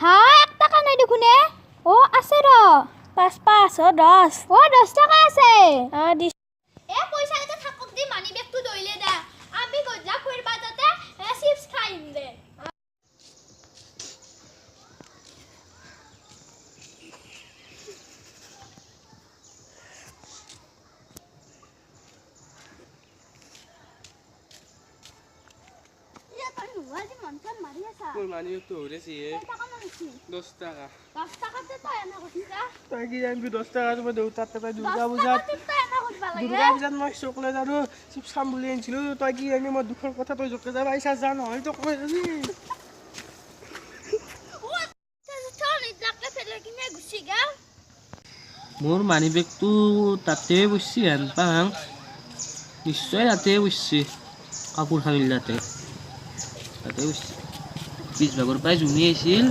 হ্যাঁ 1 টাকা নাই দেখুনে ও আছে র 5 ও 10 ও 10 টাকা আছে দিছ এ পয়সা এটা থাকক দি মানি ব্যাগটো দইলে দা আমি গজা কইর বাজাতে চিপস খাইম দে Por mani tu resi e 10 টাকা 10 টাকাতে তো এনা কইছা তাই কি জানবি 10 টাকা তোমার দেউতার টাকা দুর্গা পূজা দুর্গা পূজাত মই চকলেট আৰু চিপছ খাম বুলি আনিছিলো তই কি জানি মই দুখৰ কথা তই জকে যাব আইছা জান হয় তো কই আজি মোৰ মানি বেগটো তাতে বসছি আন পাং নিশ্চয় তাতে বসছি কাপোৰ খানিল তাতে বসছি পিছ ভাগৰ পাই জুমি আছিল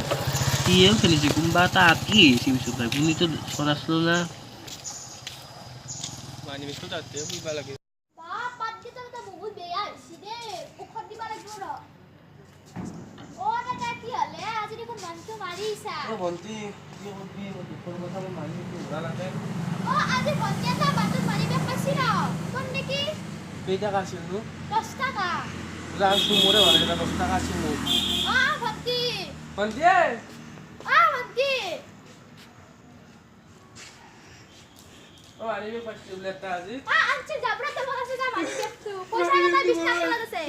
তিয়েও খেলিছি কোনবা এটা আঁকি চিপছৰ পাই কোনি তো চৰাছলো না মানি বেগটো তাতে ফুলবা লাগে বা পাত দিতে তো বহুত বেয়া হইছি দে উখত দিবা লাগিব ৰ ও দাদা কি হলে আজি দেখোন মনটো মাৰিছা ও বন্তি কি কৰবি দুখৰ কথা মই মানি বেগটো উৰা লাগে ও আজি ভন্টি এটা বাটত মানি বেগ পাইছি ৰ কোন নেকি কেইটা আছিল নো 10 টাকা জানছো মোৰে ভালে 10 টাকা আছিল মোৰ ভন্টি বন্তি ভন্টি ও মানি বেগ পাইছি লেটা আজি আচ্ছা যাবরা তোমার কাছে যা মানি বেগটো পয়সা কথা 20 টাকা লাগছে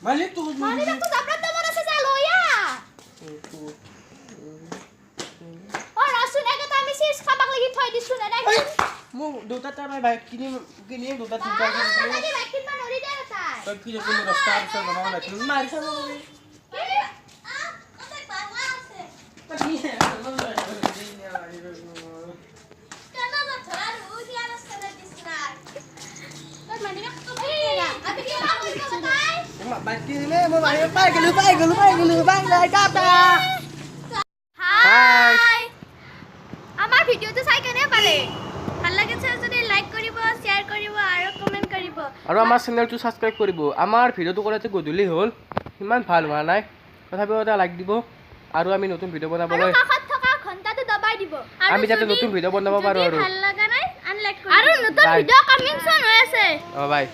মালিক তো মানি বেগটো যাবরা তোমার কাছে যা লইয়া রাসুন একে তো আমি শেষ খাবাক লাগি থই দিছু না নাই মো দুটা টাকা বাইক কিনি দুটা তিনটা লাগি বাইক কিনবা নরি দে তাই তো কি যে মোৰ রাস্তা আছে বনাও না তুমি মারিছ না কত বাংলা আছে কেন না ছড়া রুজি আর সরে দিছরা তোর মানি বেগটো কেরা আমি কি না কইছো তাই বাইক কিনিলে মই মারি পাই গেলো বাই টাটা হাই আমার ভিডিওটো চাই কেনে পালে ভাল লাগিছে যদি লাইক কৰিব শেয়াৰ কৰিব আৰু কমেন্ট কৰিব আৰু আমাৰ চেনেলটো সাবস্ক্ৰাইব কৰিব আমাৰ ভিডিওটো কৰাতে গধূলি হ'ল ইমান ভাল হোৱা নাই তথাপিও এটা লাইক দিব আৰু আমি নতুন ভিডিও বনাবলৈ কাষত থকা ঘণ্টাটো দবাই দিব আমি যাতে নতুন ভিডিও বনাব পাৰো আৰু ভাল লাগা নাই আনলাইক কৰিব আৰু নতুন ভিডিও কামিং সুন হৈ আছে বাই